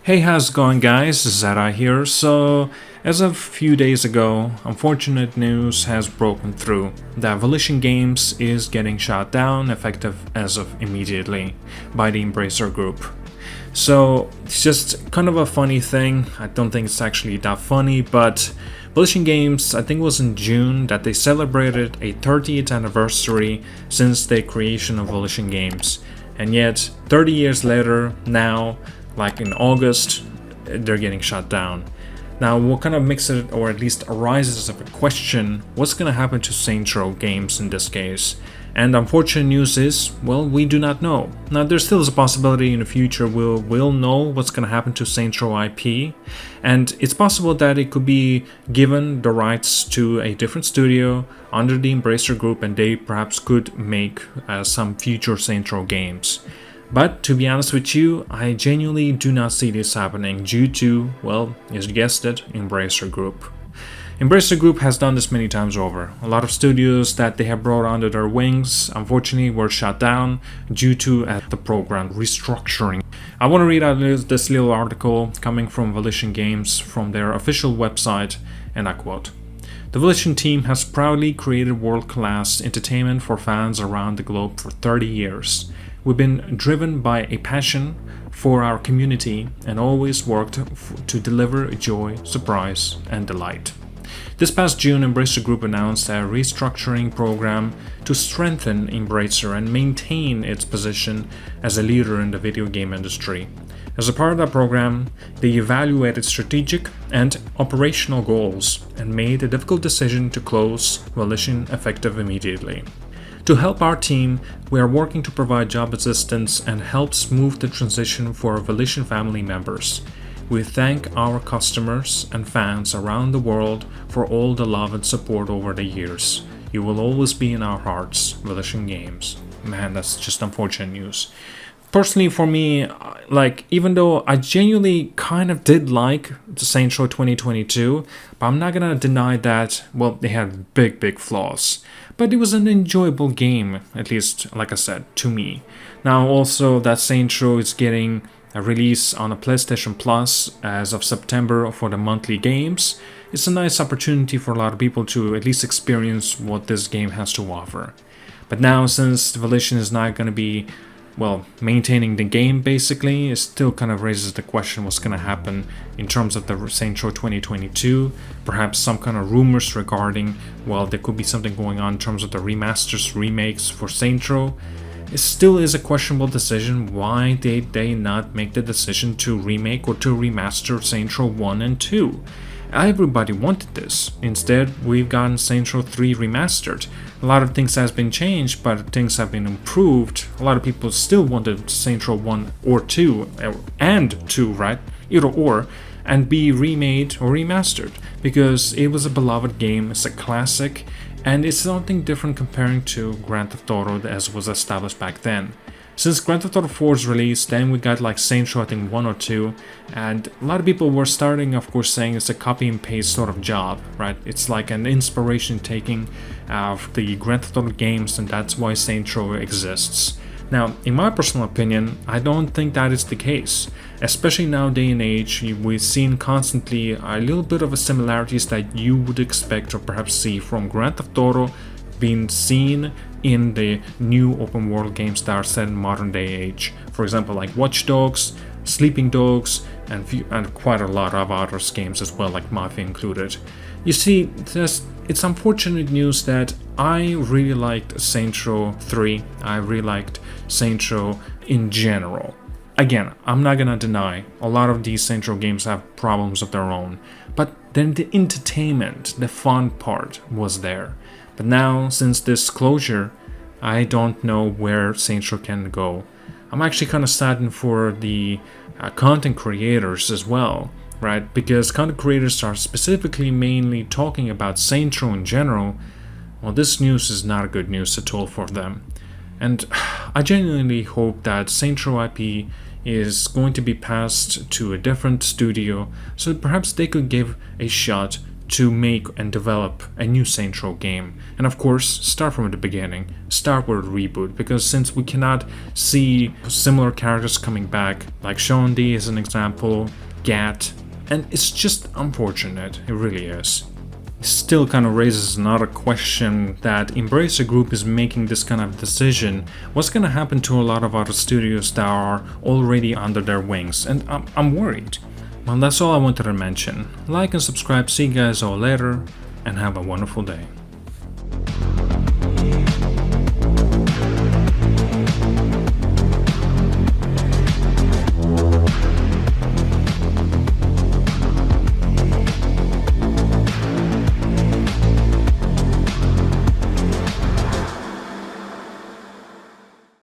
Hey, how's it going, guys? ZDEyE here. So, as of a few days ago, unfortunate news has broken through that Volition Games is getting shut down, effective as of immediately, by the Embracer Group. So, it's just kind of a funny thing. I don't think it's actually that funny, but Volition Games, I think it was in June that they celebrated a 30th anniversary since the creation of Volition Games. And yet, 30 years later, now, like in August, they're getting shut down. Now, what kind of makes it, or at least arises of a question, what's going to happen to Saints Row games in this case? And unfortunate news is, well, we do not know. Now, there still is a possibility in the future we'll know what's going to happen to Saints Row IP, and it's possible that it could be given the rights to a different studio under the Embracer Group, and they perhaps could make some future Saints Row games. But to be honest with you, I genuinely do not see this happening due to, well, as you guessed it, Embracer Group. Embracer Group has done this many times over. A lot of studios that they have brought under their wings, unfortunately, were shut down due to the program restructuring. I want to read out this little article coming from Volition Games from their official website, and I quote: "The Volition team has proudly created world-class entertainment for fans around the globe for 30 years. We've been driven by a passion for our community and always worked to deliver joy, surprise, and delight." This past June, Embracer Group announced a restructuring program to strengthen Embracer and maintain its position as a leader in the video game industry. As a part of that program, they evaluated strategic and operational goals and made a difficult decision to close Volition effective immediately. To help our team, we are working to provide job assistance and help smooth the transition for our Volition family members. We thank our customers and fans around the world for all the love and support over the years. You will always be in our hearts, Volition Games. Man, that's just unfortunate news. Personally, for me, even though I genuinely kind of did like the Saints Row 2022, but I'm not gonna deny that, well, they had big flaws. But it was an enjoyable game, at least, like I said, to me. Now, also, that Saints Row is getting a release on a PlayStation Plus as of September for the monthly games. It's a nice opportunity for a lot of people to at least experience what this game has to offer. But now, since Volition is not going to be, well, maintaining the game basically, it still kind of raises the question what's going to happen in terms of the Saints Row 2022. Perhaps some kind of rumors regarding, well, there could be something going on in terms of the remasters, remakes for Saints Row. It still is a questionable decision. Why did they not make the decision to remake or to remaster Saints Row 1 and 2? Everybody wanted this. Instead, we've gotten Saints Row 3 remastered. A lot of things has been changed, but things have been improved. A lot of people still wanted Saints Row 1 or 2, and 2, right? Either or, and be remade or remastered, because it was a beloved game, it's a classic, and it's something different comparing to Grand Theft Auto as was established back then. Since Grand Theft Auto 4's release, then we got like Saints Row, I think 1 or 2, and a lot of people were starting, of course, saying it's a copy and paste sort of job, right? It's like an inspiration taking of the Grand Theft Auto games, and that's why Saints Row exists. Now, in my personal opinion, I don't think that is the case. Especially now day and age, we've seen constantly a little bit of a similarities that you would expect or perhaps see from Grand Theft Auto being seen in the new open world games that are set in modern day age. For example, like Watch Dogs, Sleeping Dogs, and quite a lot of other games as well, like Mafia included. You see, it's unfortunate news that I really liked Saints Row 3, I really liked Saints Row in general. Again, I'm not gonna deny, a lot of these Saints Row games have problems of their own, but then the entertainment, the fun part was there. But now, since this closure, I don't know where Saints Row can go. I'm actually kind of saddened for the content creators as well, right? Because content creators are specifically mainly talking about Saints Row in general. Well, this news is not good news at all for them. And I genuinely hope that Saints Row IP is going to be passed to a different studio so that perhaps they could give a shot to make and develop a new Saints Row game. And of course, start from the beginning, start with a reboot, because since we cannot see similar characters coming back, like Sean D is an example, Gat, and it's just unfortunate, it really is. Still kind of raises another question that Embracer Group is making this kind of decision. What's gonna happen to a lot of other studios that are already under their wings? And I'm worried. Well, that's all I wanted to mention. Like and subscribe, see you guys all later, and have a wonderful day.